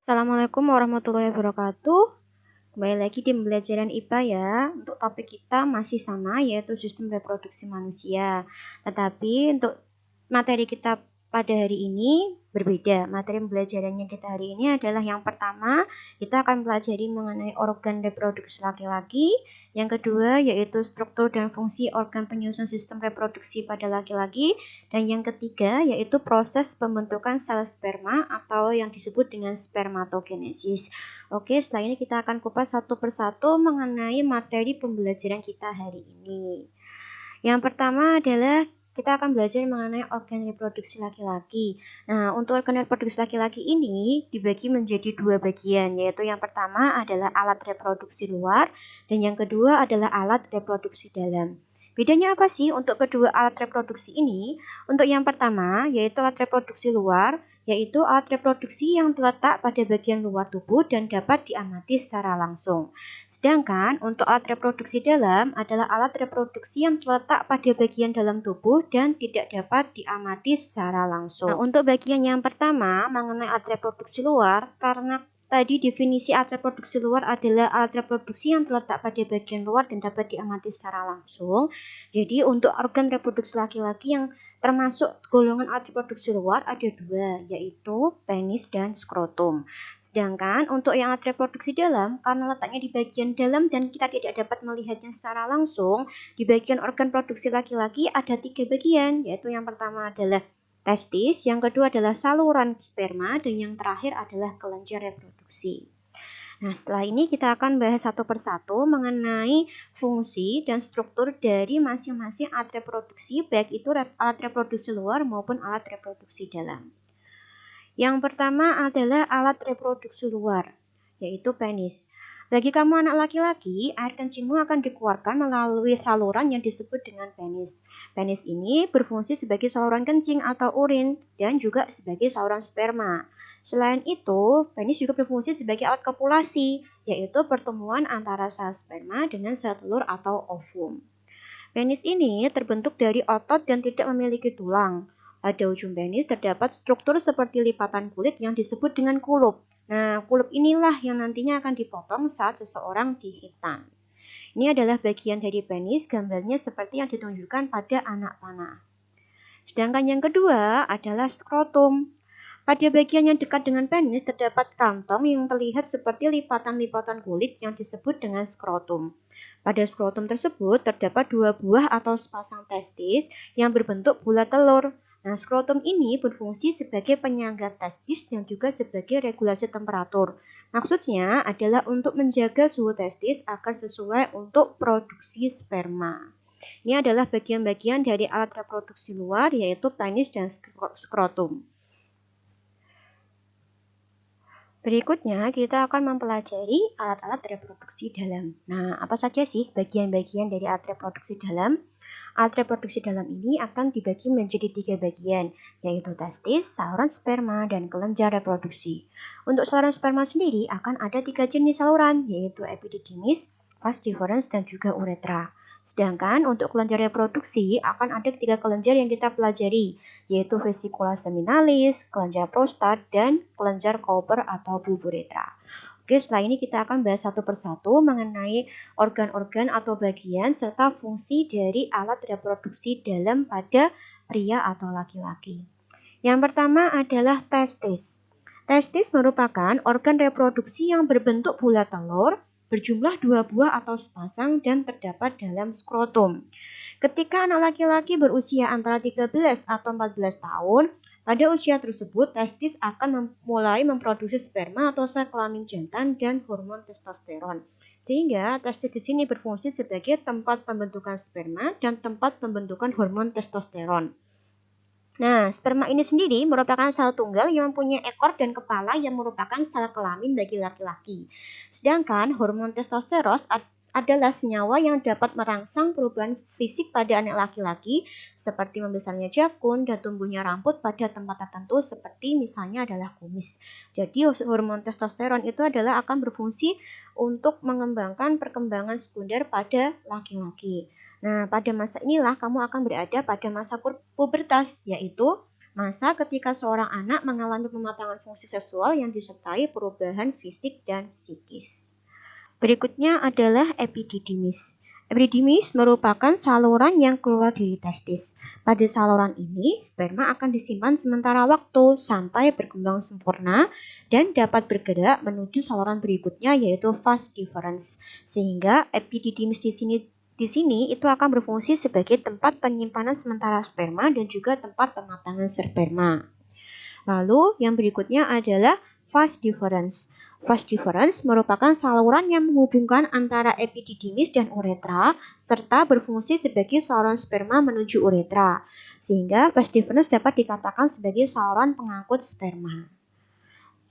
Assalamualaikum warahmatullahi wabarakatuh. Kembali lagi di pembelajaran IPA ya. Untuk topik kita masih sama, yaitu sistem reproduksi manusia. Tetapi untuk materi kita pada hari ini berbeda. Materi pembelajarannya kita hari ini adalah yang pertama, kita akan pelajari mengenai organ reproduksi laki-laki. Yang kedua, yaitu struktur dan fungsi organ penyusun sistem reproduksi pada laki-laki. Dan yang ketiga, yaitu proses pembentukan sel sperma atau yang disebut dengan spermatogenesis. Oke, setelah ini kita akan kupas satu persatu mengenai materi pembelajaran kita hari ini. Yang pertama adalah kita akan belajar mengenai organ reproduksi laki-laki. Nah, untuk organ reproduksi laki-laki ini dibagi menjadi dua bagian, yaitu yang pertama adalah alat reproduksi luar, dan yang kedua adalah alat reproduksi dalam. Bedanya apa sih untuk kedua alat reproduksi ini? Untuk yang pertama, yaitu alat reproduksi luar, yaitu alat reproduksi yang terletak pada bagian luar tubuh dan dapat diamati secara langsung. Sedangkan untuk alat reproduksi dalam adalah alat reproduksi yang terletak pada bagian dalam tubuh dan tidak dapat diamati secara langsung. Nah, untuk bagian yang pertama mengenai alat reproduksi luar, karena tadi definisi alat reproduksi luar adalah alat reproduksi yang terletak pada bagian luar dan dapat diamati secara langsung. Jadi untuk organ reproduksi laki-laki yang termasuk golongan alat reproduksi luar ada dua, yaitu penis dan skrotum. Sedangkan untuk yang alat reproduksi dalam, karena letaknya di bagian dalam dan kita tidak dapat melihatnya secara langsung, di bagian organ produksi laki-laki ada tiga bagian, yaitu yang pertama adalah testis, yang kedua adalah saluran sperma, dan yang terakhir adalah kelenjar reproduksi. Nah, setelah ini kita akan bahas satu persatu mengenai fungsi dan struktur dari masing-masing alat reproduksi, baik itu alat reproduksi luar maupun alat reproduksi dalam. Yang pertama adalah alat reproduksi luar, yaitu penis. Bagi kamu anak laki-laki, air kencingmu akan dikeluarkan melalui saluran yang disebut dengan penis. Penis ini berfungsi sebagai saluran kencing atau urin dan juga sebagai saluran sperma. Selain itu, penis juga berfungsi sebagai alat kopulasi, yaitu pertemuan antara sel sperma dengan sel telur atau ovum. Penis ini terbentuk dari otot dan tidak memiliki tulang. Pada ujung penis terdapat struktur seperti lipatan kulit yang disebut dengan kulup. Nah, kulup inilah yang nantinya akan dipotong saat seseorang dihitan. Ini adalah bagian dari penis, gambarnya seperti yang ditunjukkan pada anak panah. Sedangkan yang kedua adalah skrotum. Pada bagian yang dekat dengan penis terdapat kantong yang terlihat seperti lipatan-lipatan kulit yang disebut dengan skrotum. Pada skrotum tersebut terdapat dua buah atau sepasang testis yang berbentuk bulat telur. Nah, skrotum ini berfungsi sebagai penyangga testis dan juga sebagai regulasi temperatur. Maksudnya adalah untuk menjaga suhu testis agar sesuai untuk produksi sperma. Ini adalah bagian-bagian dari alat reproduksi luar, yaitu penis dan skrotum. Berikutnya, kita akan mempelajari alat-alat reproduksi dalam. Nah, apa saja sih bagian-bagian dari alat reproduksi dalam? Alat reproduksi dalam ini akan dibagi menjadi tiga bagian, yaitu testis, saluran sperma, dan kelenjar reproduksi. Untuk saluran sperma sendiri akan ada tiga jenis saluran, yaitu epididymis, vas deferens, dan juga uretra. Sedangkan untuk kelenjar reproduksi akan ada tiga kelenjar yang kita pelajari, yaitu vesicula seminalis, kelenjar prostat, dan kelenjar Cowper atau bulburetra. Oke, setelah ini kita akan bahas satu persatu mengenai organ-organ atau bagian serta fungsi dari alat reproduksi dalam pada pria atau laki-laki. Yang pertama adalah testis. Testis merupakan organ reproduksi yang berbentuk bulat telur, berjumlah dua buah atau sepasang dan terdapat dalam skrotum. Ketika anak laki-laki berusia antara 13 atau 14 tahun, pada usia tersebut, testis akan mulai memproduksi sperma atau sel kelamin jantan dan hormon testosteron. Sehingga testis di sini berfungsi sebagai tempat pembentukan sperma dan tempat pembentukan hormon testosteron. Nah, sperma ini sendiri merupakan sel tunggal yang mempunyai ekor dan kepala yang merupakan sel kelamin bagi laki-laki. Sedangkan hormon testosteron adalah senyawa yang dapat merangsang perubahan fisik pada anak laki-laki seperti membesarnya jakun dan tumbuhnya rambut pada tempat tertentu seperti misalnya adalah kumis. Jadi hormon testosteron itu adalah akan berfungsi untuk mengembangkan perkembangan sekunder pada laki-laki. Nah, pada masa inilah kamu akan berada pada masa pubertas, yaitu masa ketika seorang anak mengalami pematangan fungsi seksual yang disertai perubahan fisik dan psikis. Berikutnya adalah epididymis. Epididymis merupakan saluran yang keluar dari testis. Pada saluran ini, sperma akan disimpan sementara waktu sampai berkembang sempurna dan dapat bergerak menuju saluran berikutnya, yaitu vas deferens. Sehingga epididymis di sini itu akan berfungsi sebagai tempat penyimpanan sementara sperma dan juga tempat pematangan sperma. Lalu yang berikutnya adalah vas deferens. Vas deferens merupakan saluran yang menghubungkan antara epididymis dan uretra serta berfungsi sebagai saluran sperma menuju uretra. Sehingga vas deferens dapat dikatakan sebagai saluran pengangkut sperma.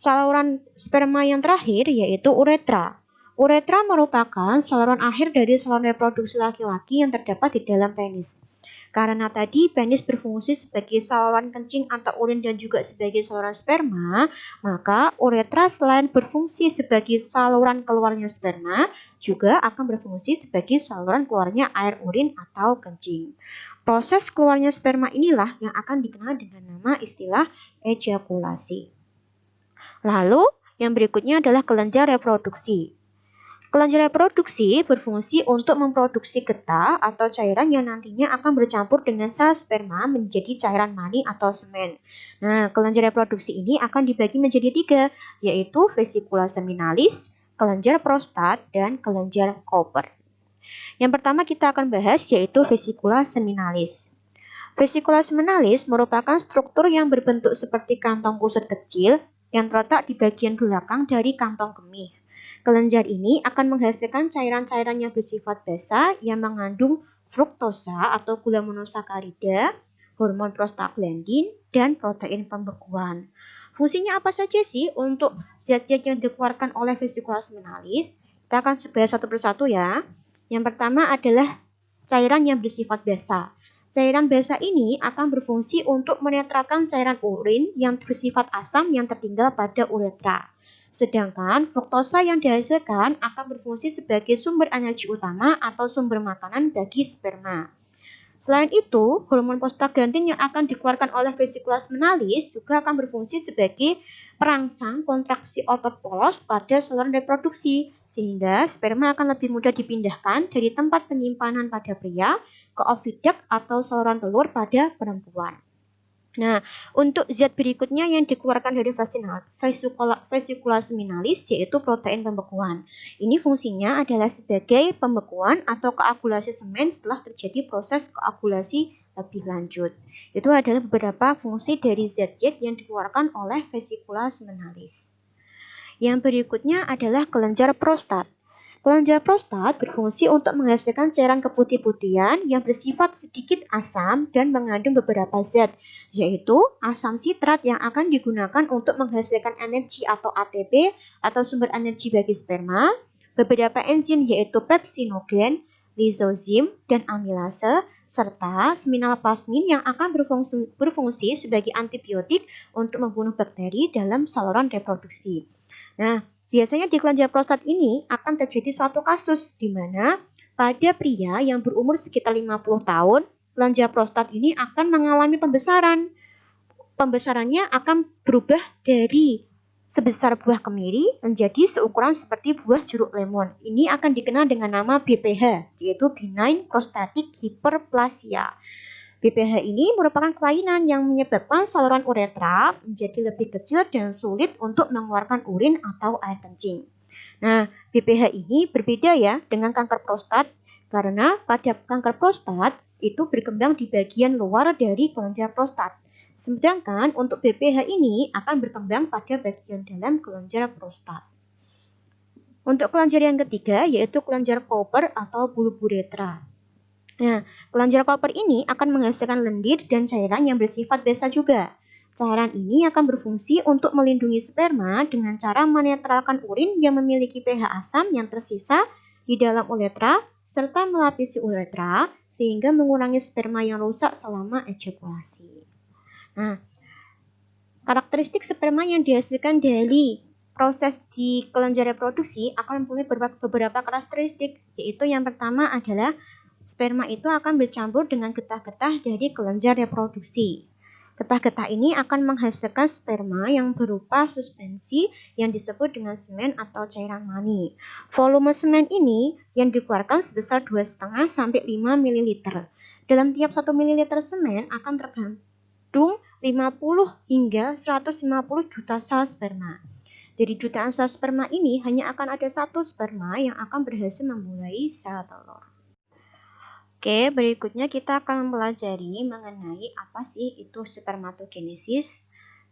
Saluran sperma yang terakhir yaitu uretra. Uretra merupakan saluran akhir dari saluran reproduksi laki-laki yang terdapat di dalam penis. Karena tadi penis berfungsi sebagai saluran kencing atau urin dan juga sebagai saluran sperma, maka uretra selain berfungsi sebagai saluran keluarnya sperma, juga akan berfungsi sebagai saluran keluarnya air urin atau kencing. Proses keluarnya sperma inilah yang akan dikenal dengan nama istilah ejakulasi. Lalu, yang berikutnya adalah kelenjar reproduksi. Kelenjar reproduksi berfungsi untuk memproduksi getah atau cairan yang nantinya akan bercampur dengan sel sperma menjadi cairan mani atau semen. Nah, kelenjar reproduksi ini akan dibagi menjadi 3, yaitu vesikula seminalis, kelenjar prostat, dan kelenjar Cowper. Yang pertama kita akan bahas yaitu vesikula seminalis. Vesikula seminalis merupakan struktur yang berbentuk seperti kantong kusut kecil yang terletak di bagian belakang dari kantong kemih. Kelenjar ini akan menghasilkan cairan-cairan yang bersifat basa yang mengandung fruktosa atau gula monosakarida, hormon prostaglandin, dan protein pembekuan. Fungsinya apa saja sih untuk zat-zat yang dikeluarkan oleh vesikula seminalis? Kita akan bahas satu persatu ya. Yang pertama adalah cairan yang bersifat basa. Cairan basa ini akan berfungsi untuk menetralkan cairan urin yang bersifat asam yang tertinggal pada uretra. Sedangkan fruktosa yang dihasilkan akan berfungsi sebagai sumber energi utama atau sumber makanan bagi sperma. Selain itu, hormon prostaglandin yang akan dikeluarkan oleh vesikula seminalis juga akan berfungsi sebagai perangsang kontraksi otot polos pada saluran reproduksi, sehingga sperma akan lebih mudah dipindahkan dari tempat penyimpanan pada pria ke oviduct atau saluran telur pada perempuan. Nah, untuk zat berikutnya yang dikeluarkan dari vesikula seminalis yaitu protein pembekuan. Ini fungsinya adalah sebagai pembekuan atau koagulasi semen setelah terjadi proses koagulasi lebih lanjut. Itu adalah beberapa fungsi dari zat-zat yang dikeluarkan oleh vesikula seminalis. Yang berikutnya adalah kelenjar prostat. Kelenjar prostat berfungsi untuk menghasilkan cairan keputih-putihan yang bersifat sedikit asam dan mengandung beberapa zat, yaitu asam sitrat yang akan digunakan untuk menghasilkan energi atau ATP atau sumber energi bagi sperma, beberapa enzim yaitu pepsinogen, lisozim, dan amilase, serta seminalplasmin yang akan berfungsi sebagai antibiotik untuk membunuh bakteri dalam saluran reproduksi. Nah, biasanya di kelenjar prostat ini akan terjadi suatu kasus di mana pada pria yang berumur sekitar 50 tahun, kelenjar prostat ini akan mengalami pembesaran. Pembesarannya akan berubah dari sebesar buah kemiri menjadi seukuran seperti buah jeruk lemon. Ini akan dikenal dengan nama BPH, yaitu benign prostatic hyperplasia. BPH ini merupakan kelainan yang menyebabkan saluran uretra menjadi lebih kecil dan sulit untuk mengeluarkan urin atau air kencing. Nah, BPH ini berbeda ya dengan kanker prostat karena pada kanker prostat itu berkembang di bagian luar dari kelenjar prostat. Sedangkan untuk BPH ini akan berkembang pada bagian dalam kelenjar prostat. Untuk kelenjar yang ketiga yaitu kelenjar Cowper atau bulb uretra. Nah, kelenjar Cowper ini akan menghasilkan lendir dan cairan yang bersifat basa juga. Cairan ini akan berfungsi untuk melindungi sperma dengan cara menetralkan urin yang memiliki pH asam yang tersisa di dalam uretra serta melapisi uretra sehingga mengurangi sperma yang rusak selama ejakulasi. Nah, karakteristik sperma yang dihasilkan dari proses di kelenjar reproduksi akan mempunyai beberapa karakteristik, yaitu yang pertama adalah sperma itu akan bercampur dengan getah-getah dari kelenjar reproduksi. Getah-getah ini akan menghasilkan sperma yang berupa suspensi yang disebut dengan semen atau cairan mani. Volume semen ini yang dikeluarkan sebesar 2,5 sampai 5 ml. Dalam tiap 1 ml semen akan terkandung 50 hingga 150 juta sel sperma. Dari jutaan sel sperma ini hanya akan ada satu sperma yang akan berhasil memulai sel telur. Oke, berikutnya kita akan mempelajari mengenai apa sih itu spermatogenesis.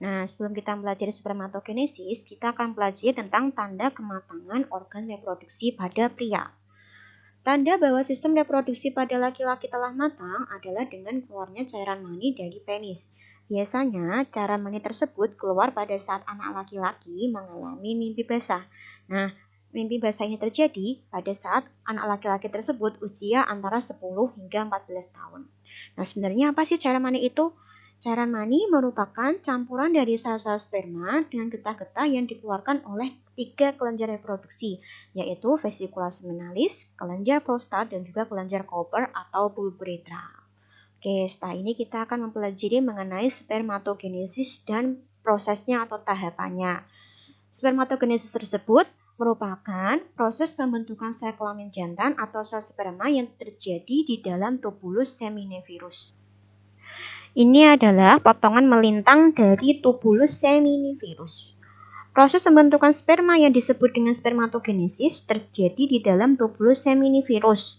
Nah, sebelum kita mempelajari spermatogenesis, kita akan pelajari tentang tanda kematangan organ reproduksi pada pria. Tanda bahwa sistem reproduksi pada laki-laki telah matang adalah dengan keluarnya cairan mani dari penis. Biasanya, cairan mani tersebut keluar pada saat anak laki-laki mengalami mimpi basah. Nah, mimpi basah ini terjadi pada saat anak laki-laki tersebut usia antara 10 hingga 14 tahun. Nah, sebenarnya apa sih cairan mani itu? Cairan mani merupakan campuran dari sel-sel sperma dengan getah-getah yang dikeluarkan oleh 3 kelenjar reproduksi, yaitu vesicula seminalis, kelenjar prostat, dan juga kelenjar Cooper atau pulpurethra. Oke, setelah ini kita akan mempelajari mengenai spermatogenesis dan prosesnya atau tahapannya. Spermatogenesis tersebut merupakan proses pembentukan sel kelamin jantan atau sel sperma yang terjadi di dalam tubulus seminiferus. Ini adalah potongan melintang dari tubulus seminiferus. Proses pembentukan sperma yang disebut dengan spermatogenesis terjadi di dalam tubulus seminiferus.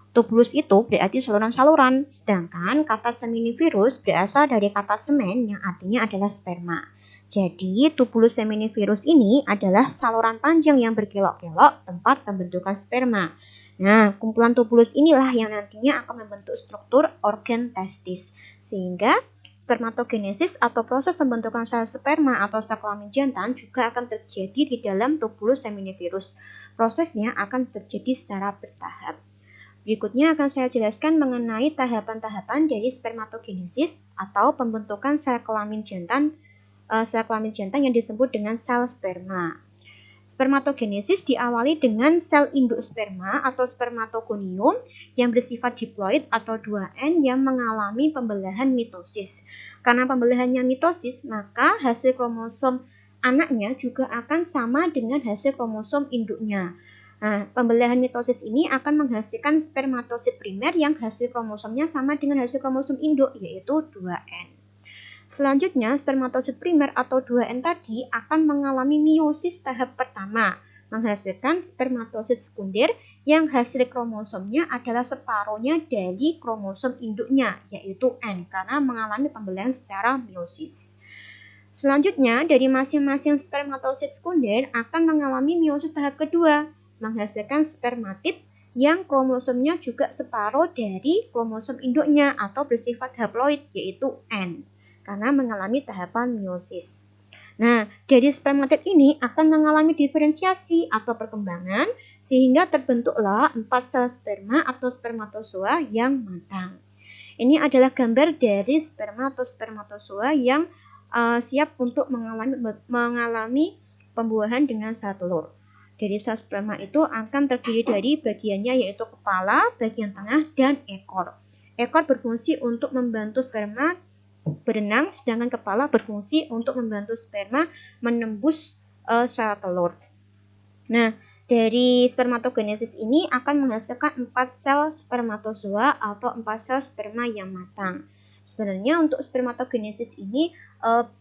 Tubulus itu berarti saluran-saluran, sedangkan kata seminiferus berasal dari kata semen yang artinya adalah sperma. Jadi, tubulus seminiferus ini adalah saluran panjang yang berkelok-kelok tempat pembentukan sperma. Nah, kumpulan tubulus inilah yang nantinya akan membentuk struktur organ testis. Sehingga spermatogenesis atau proses pembentukan sel sperma atau sel kelamin jantan juga akan terjadi di dalam tubulus seminiferus. Prosesnya akan terjadi secara bertahap. Berikutnya akan saya jelaskan mengenai tahapan-tahapan dari spermatogenesis atau pembentukan sel kelamin jantan yang disebut dengan sel sperma. Spermatogenesis diawali dengan sel induk sperma atau spermatogonium yang bersifat diploid atau 2N yang mengalami pembelahan mitosis. Karena pembelahannya mitosis, maka hasil kromosom anaknya juga akan sama dengan hasil kromosom induknya. Nah, pembelahan mitosis ini akan menghasilkan spermatosit primer yang hasil kromosomnya sama dengan hasil kromosom induk, yaitu 2N. Selanjutnya, spermatosit primer atau 2N tadi akan mengalami meiosis tahap pertama, menghasilkan spermatosit sekunder yang hasil kromosomnya adalah separuhnya dari kromosom induknya, yaitu N, karena mengalami pembelahan secara meiosis. Selanjutnya, dari masing-masing spermatosit sekunder akan mengalami meiosis tahap kedua, menghasilkan spermatid yang kromosomnya juga separuh dari kromosom induknya atau bersifat haploid, yaitu N, karena mengalami tahapan meiosis. Nah, dari spermatid ini akan mengalami diferensiasi atau perkembangan sehingga terbentuklah 4 sel sperma atau spermatozoa yang matang. Ini adalah gambar dari sperma atau spermatozoa yang siap untuk mengalami pembuahan dengan sel telur. Dari sel sperma itu akan terdiri dari bagiannya yaitu kepala, bagian tengah, dan ekor. Ekor berfungsi untuk membantu sperma berenang, sedangkan kepala berfungsi untuk membantu sperma menembus sel telur. Nah, dari spermatogenesis ini akan menghasilkan 4 sel spermatozoa atau 4 sel sperma yang matang. Sebenarnya untuk spermatogenesis ini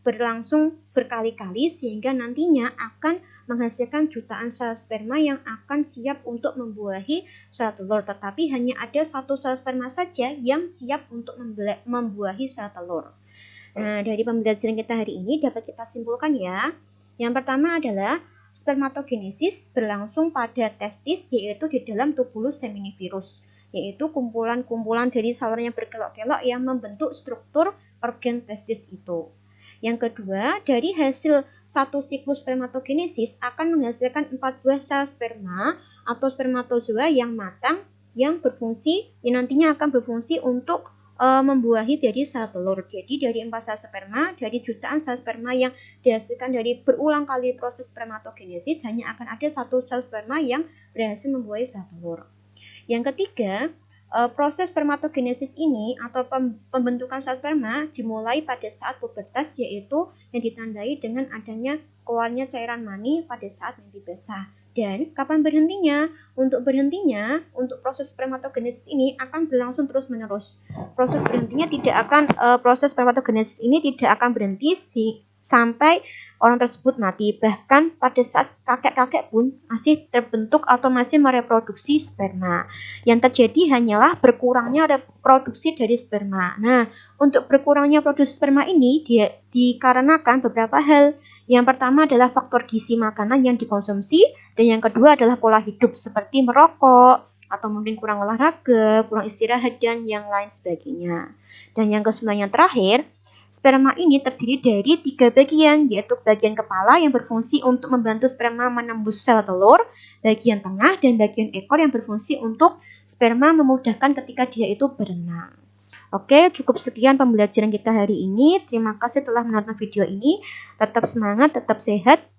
berlangsung berkali-kali sehingga nantinya akan menghasilkan jutaan sel sperma yang akan siap untuk membuahi sel telur. Tetapi hanya ada satu sel sperma saja yang siap untuk membuahi sel telur. Nah, dari pembelajaran kita hari ini dapat kita simpulkan ya. Yang pertama adalah spermatogenesis berlangsung pada testis, yaitu di dalam tubulus seminiferus, yaitu kumpulan-kumpulan dari saluran yang berkelok-kelok yang membentuk struktur organ testis itu. Yang kedua, dari hasil satu siklus spermatogenesis akan menghasilkan 4 buah sel sperma atau spermatozoa yang matang yang berfungsi, yang nantinya akan berfungsi untuk membuahi dari sel telur. Jadi dari 4 sel sperma, dari jutaan sel sperma yang dihasilkan dari berulang kali proses spermatogenesis, hanya akan ada satu sel sperma yang berhasil membuahi sel telur. Yang ketiga, proses spermatogenesis ini atau pembentukan sel sperma dimulai pada saat pubertas, yaitu yang ditandai dengan adanya keluarnya cairan mani pada saat mimpi basah. Dan kapan berhentinya? Untuk proses spermatogenesis ini akan berlangsung terus-menerus. Proses spermatogenesis ini tidak akan berhenti sampai orang tersebut mati. Bahkan pada saat kakek-kakek pun masih terbentuk atau masih mereproduksi sperma. Yang terjadi hanyalah berkurangnya reproduksi dari sperma. Nah, untuk berkurangnya produksi sperma ini dikarenakan beberapa hal. Yang pertama adalah faktor gizi makanan yang dikonsumsi, dan yang kedua adalah pola hidup seperti merokok, atau mungkin kurang olahraga, kurang istirahat, dan yang lain sebagainya. Dan yang kesembilan yang terakhir, sperma ini terdiri dari 3 bagian, yaitu bagian kepala yang berfungsi untuk membantu sperma menembus sel telur, bagian tengah, dan bagian ekor yang berfungsi untuk sperma memudahkan ketika dia itu berenang. Oke, cukup sekian pembelajaran kita hari ini. Terima kasih telah menonton video ini. Tetap semangat, tetap sehat,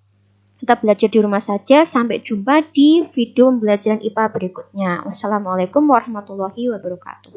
tetap belajar di rumah saja. Sampai jumpa di video pembelajaran IPA berikutnya. Wassalamualaikum warahmatullahi wabarakatuh.